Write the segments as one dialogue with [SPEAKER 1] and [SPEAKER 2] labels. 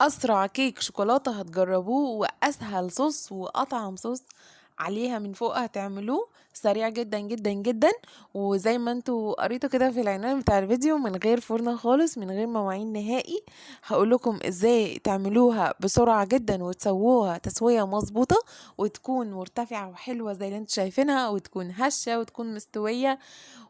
[SPEAKER 1] أسرع كيك شوكولاتة هتجربوه وأسهل صوص وأطعم صوص عليها من فوق هتعملوه سريع جدا جدا جدا. وزي ما انتوا قريتوا كده في العنوان بتاع الفيديو، من غير فرن خالص، من غير مواعين نهائي. هقولكم ازاي تعملوها بسرعة جدا وتسووها تسوية مظبوطة وتكون مرتفعة وحلوة زي اللي انتوا شايفينها، وتكون هشة وتكون مستوية.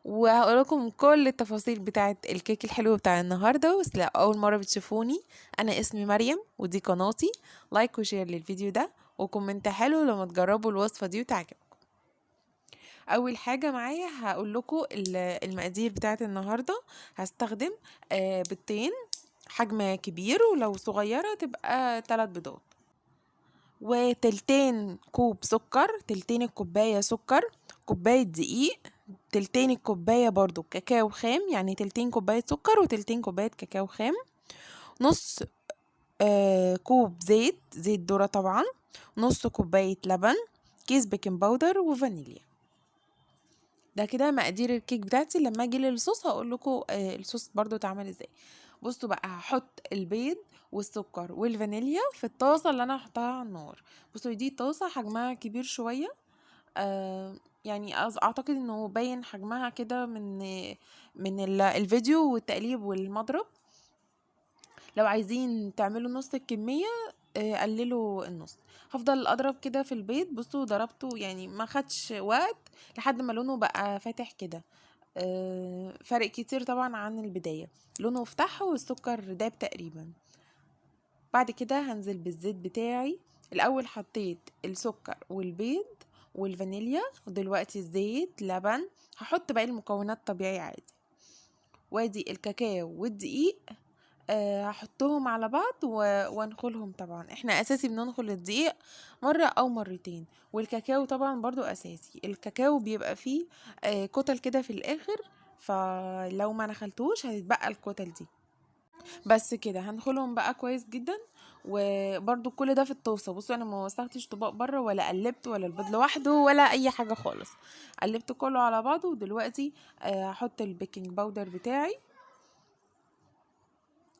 [SPEAKER 1] وهقول لكم كل التفاصيل بتاعه الكيك الحلو بتاع النهارده. بس لو اول مره بتشوفوني، انا اسمي مريم ودي قناتي. لايك وشير للفيديو ده وكومنت حلو لما تجربوا الوصفه دي وتعجبكم. اول حاجه معايا هقول لكم المقادير بتاعه النهارده. هستخدم بيضتين حجم كبير، ولو صغيره تبقى 3 بيضات، وتلتين كوب سكر، تلتين الكوباية سكر، كوباية دقيق، تلتين الكوباية برضو كاكاو خام، يعني تلتين كوباية سكر وتلتين كوباية كاكاو خام، نص كوب زيت ذرة طبعا، نص كوباية لبن، كيس بيكنج باودر وفانيليا. ده كده مقادير الكيك بتاعتي. لما اجي للصوص هقول لكم الصوص برضو اتعمل ازاي. بصوا بقى، هحط البيض والسكر والفانيليا في الطاسه اللي انا هحطها على النار. بصوا دي طاسه حجمها كبير شويه، يعني اعتقد انه باين حجمها كده من الفيديو والتقليب والمضرب. لو عايزين تعملوا نص الكمية قللوا النص. هفضل اضرب كده في البيض. بصوا ضربته يعني ما خدش وقت لحد ما لونه بقى فاتح كده. فرق كتير طبعا عن البداية، لونه فتح والسكر داب تقريبا. بعد كده هنزل بالزيت بتاعي. الاول حطيت السكر والبيض والفانيليا، ودلوقتي الزيت، لبن. هحط باقي المكونات طبيعي عادي، وادي الكاكاو والدقيق. هحطهم على بعض وانخلهم. طبعا احنا اساسي بننخل الدقيق مرة او مرتين، والكاكاو طبعا برضو اساسي. الكاكاو بيبقى فيه كتل كده في الاخر، فلو ما نخلتوش هتتبقى الكتل دي. بس كده هنخلهم بقى كويس جدا. وبرضو كل ده في الطاسه. بصوا انا ما وسختش طباق بره ولا قلبت ولا البيض لوحده ولا اي حاجه خالص، قلبت كله على بعضه. ودلوقتي هحط البيكنج باودر بتاعي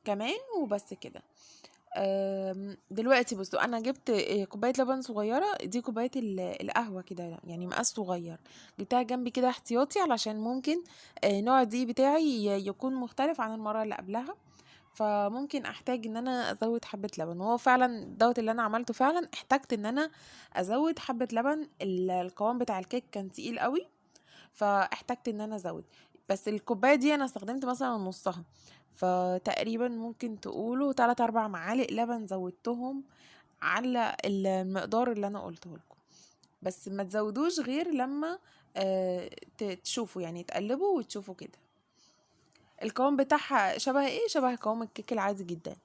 [SPEAKER 1] كمان وبس كده. دلوقتي بصوا انا جبت كوبايه لبن صغيره، دي كوبايه القهوه كده يعني مقاس صغير. جبتها جنبي كده احتياطي علشان ممكن نوع دي بتاعي يكون مختلف عن المره اللي قبلها، فممكن احتاج ان انا ازود حبه لبن. وهو فعلا دوت اللي انا عملته، فعلا احتجت ان انا ازود حبه لبن. القوام بتاع الكيك كان تقيل قوي، فاحتجت ان انا ازود. بس الكوبايه دي انا استخدمت مثلا نصها، فتقريبا ممكن تقولوا 3 4 معالق لبن زودتهم على المقدار اللي انا قلته لكم. بس ما تزودوش غير لما تشوفوا، يعني تقلبوا وتشوفوا كده القوام بتاعها شبه ايه، شبه قوام الكيك العادي جدا،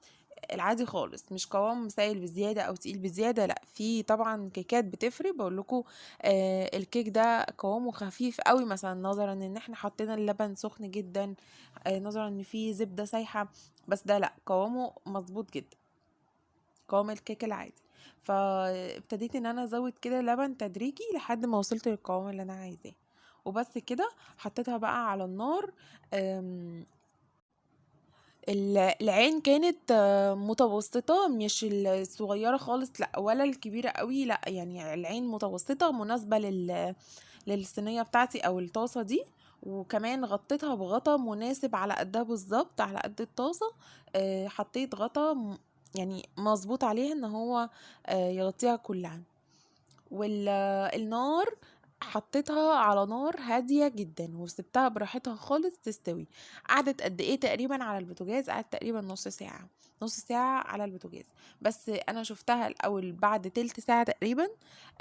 [SPEAKER 1] العادي خالص، مش قوام سائل بزياده او تقيل بزياده. لا، في طبعا كيكات بتفرق. بقول لكم الكيك ده قوامه خفيف قوي، مثلا نظرا ان احنا حطينا اللبن سخن جدا، نظرا ان في زبده سايحه. بس ده لا، قوامه مظبوط جدا، قوام الكيك العادي. فابتديت ان انا ازود كده لبن تدريجي لحد ما وصلت للقوام اللي انا عايزاه. وبس كده حطيتها بقى على النار. العين كانت متوسطة، مش الصغيرة خالص لا، ولا الكبيرة قوي لا، يعني العين متوسطة مناسبة للصينية بتاعتي او الطاسة دي. وكمان غطيتها بغطا مناسب على قدها بالظبط، على قد الطاسة. حطيت غطا يعني مظبوط عليها ان هو يغطيها كلها. والنار حطيتها على نار هادية جدا وسبتها براحتها خالص تستوي. قعدت قد ايه تقريبا على البوتاجاز؟ قعدت تقريبا نص ساعة، نص ساعة على البوتاجاز. بس انا شفتها الاول بعد تلت ساعة تقريبا.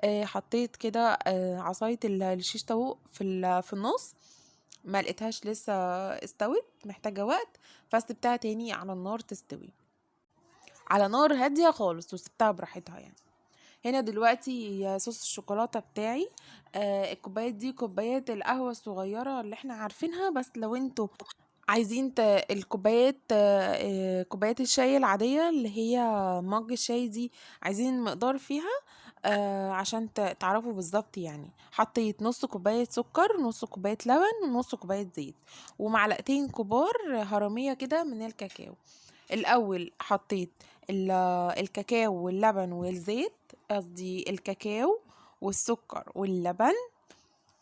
[SPEAKER 1] حطيت كده عصاية الشيش طاووق في النص، ما لقيتهاش لسه استوت، محتاجة وقت، فسبتها تاني على النار تستوي على نار هادية خالص وسبتها براحتها يعني. هنا دلوقتي صوص الشوكولاتة بتاعي. الكوبايات دي كوبايات القهوة الصغيرة اللي احنا عارفينها. بس لو انتوا عايزين الكوبايات كوبايات الشاي العادية اللي هي مج الشاي دي، عايزين المقدار فيها عشان تعرفوا بالظبط. يعني حطيت نص كوباية سكر، نص كوباية لبن، ونص كوباية زيت، ومعلقتين كبار هرمية كده من الكاكاو. الاول حطيت الكاكاو واللبن والزيت، قصدي الكاكاو والسكر واللبن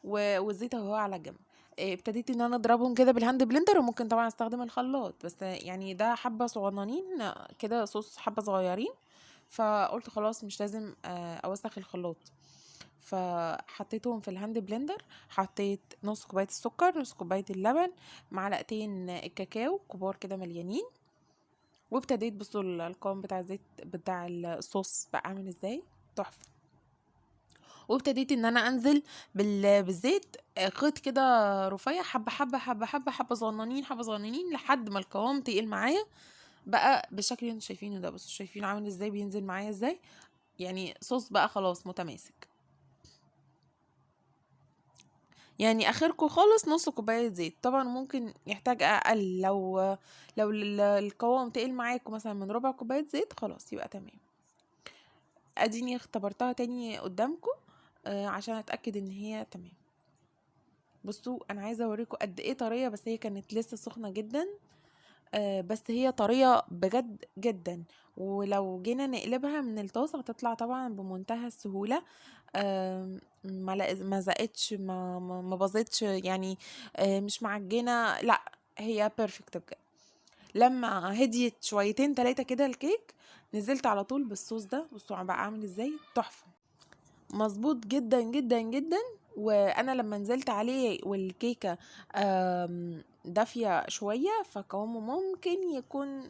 [SPEAKER 1] والزيت اهو على جنب. ابتديت ان انا اضربهم كده بالهاند بلندر، وممكن طبعا استخدم الخلاط، بس يعني ده حبه صغننين كده، صوص حبه صغيرين، فقلت خلاص مش لازم اوسخ الخلاط. فحطيتهم في الهاند بلندر، حطيت نص كوبايه السكر، نص كوبايه اللبن، معلقتين الكاكاو كبار كده مليانين، وابتديت بصوا القوام بتاع الزيت بتاع الصوص بقى عامل ازاي، تحفه. وابتديت ان انا انزل بالزيت، خيط كده رفيع، حبه حبه حبه حبه حبه صغننين حبه صغننين، لحد ما القوام تقيل معايا بقى بالشكل اللي انتوا شايفينه ده. بصوا شايفين عامل ازاي بينزل معايا ازاي، يعني صوص بقى خلاص متماسك. يعني اخركم خالص نص كوبايه زيت، طبعا ممكن يحتاج اقل لو القوام تقل معاكم مثلا من ربع كوبايه زيت، خلاص يبقى تمام. اديني اختبرتها تاني قدامكم عشان اتاكد ان هي تمام. بصوا انا عايزه اوريكم قد ايه طريه، بس هي كانت لسه سخنه جدا، بس هي طريه بجد جدا. ولو جينا نقلبها من الطاسه هتطلع طبعا بمنتهى السهوله، ما زقتش، ما باظتش يعني، مش معجنه، لا هي بيرفكت بجد. لما هديت شويتين 3 كده الكيك، نزلت على طول بالصوص ده. بصوا بقى عامل ازاي، تحفه، مظبوط جدا جدا جدا. وانا لما نزلت عليه والكيكه دافيه شويه، فقوامه ممكن يكون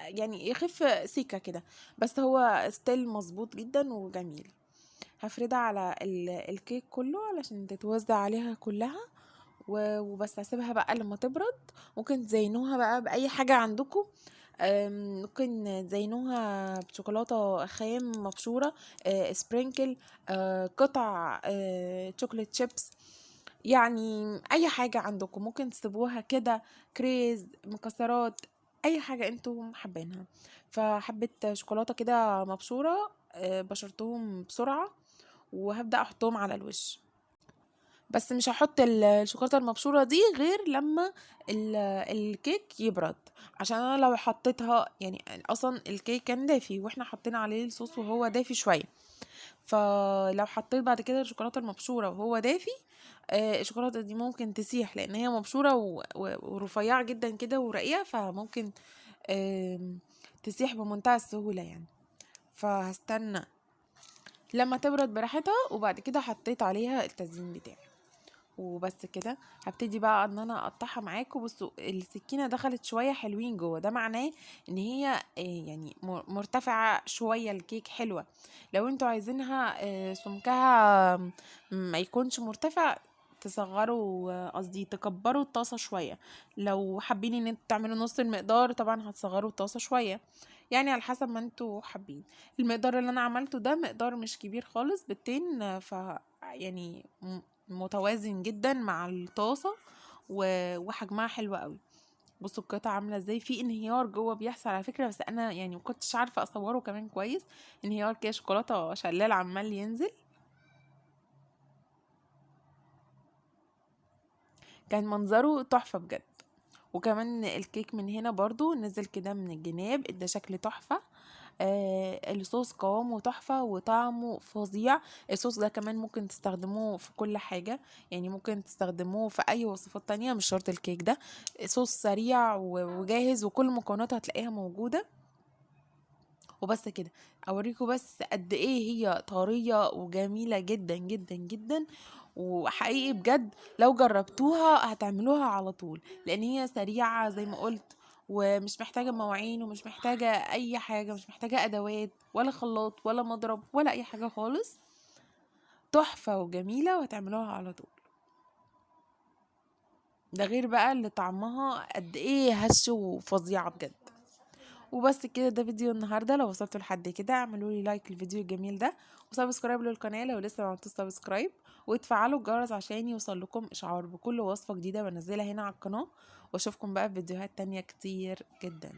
[SPEAKER 1] يعني يخف سيكه كده، بس هو ستيل مظبوط جدا وجميل. هفردها على الكيك كله علشان تتوزع عليها كلها، وبس هسيبها بقى لما تبرد. ممكن تزينوها بقى بأي حاجة عندكم، ممكن تزينوها بشوكولاتة خام مبشورة، سبرينكل، قطع شوكولات شيبس، يعني اي حاجة عندكم ممكن تسيبوها كده، كريز، مكسرات، اي حاجة انتم حابينها. فحبيت شوكولاتة كده مبشورة، بشرتهم بسرعة، وهبدأ احطهم على الوش. بس مش هحط الشوكولاته المبشوره دي غير لما الكيك يبرد، عشان انا لو حطيتها يعني اصلا الكيك كان دافي واحنا حطينا عليه الصوص وهو دافي شويه، فلو حطيت بعد كده الشوكولاته المبشوره وهو دافي، الشوكولاته دي ممكن تسيح، لان هي مبشوره ورفيعه جدا كده ورقيقه، فممكن تسيح بمنتهى السهوله يعني. فهستنى لما تبرد براحتها، وبعد كده حطيت عليها التزيين بتاعي وبس كده. هبتدي بقى ان انا اقطعها معاكم. بصوا السكينه دخلت شويه حلوين جوه، ده معناه ان هي يعني مرتفعه شويه، الكيك حلوه. لو انتوا عايزينها سمكها ما يكونش مرتفع، تصغروا قصدي تكبروا الطاسه شويه. لو حابين ان انتوا تعملوا نص المقدار، طبعا هتصغروا الطاسه شويه، يعني على حسب ما انتوا حابين. المقدار اللي انا عملته ده مقدار مش كبير خالص، بيضتين، يعني متوازن جدا مع الطاسة، وحجمها حلو قوي. بصوا القطعة عاملة ازاي، في انهيار جوه بيحصل على فكرة، بس انا يعني مكنتش عارفة اصوره كمان كويس. انهيار كده شوكولاتة شلال عمال ينزل، كان منظره تحفة بجد. وكمان الكيك من هنا برضو نزل كده من الجناب، ادى شكل تحفة. الصوص قوامه تحفة وطعمه فظيع. الصوص ده كمان ممكن تستخدموه في كل حاجة، يعني ممكن تستخدموه في اي وصفات تانية مش شرط الكيك ده. صوص سريع وجاهز، وكل مكوناته هتلاقيها موجودة. وبس كده، اوريكم بس قد ايه هي طرية وجميلة جدا جدا جدا. وحقيقي بجد لو جربتوها هتعملوها على طول، لان هي سريعة زي ما قلت، ومش محتاجة مواعين، ومش محتاجة اي حاجة، مش محتاجة ادوات ولا خلاط ولا مضرب ولا اي حاجة خالص. تحفة وجميلة وهتعملوها على طول. ده غير بقى اللي طعمها قد ايه هش وفظيعة بجد. وبس كده، ده فيديو النهارده. لو وصلتوا لحد كده اعملوا لي لايك للفيديو الجميل ده، وسبسكرايب للقناه لو لسه ما عملتوش سبسكرايب، وتفعلوا الجرس عشان يوصل لكم اشعار بكل وصفه جديده بنزلها هنا على القناه. واشوفكم بقى في فيديوهات تانية كتير جدا.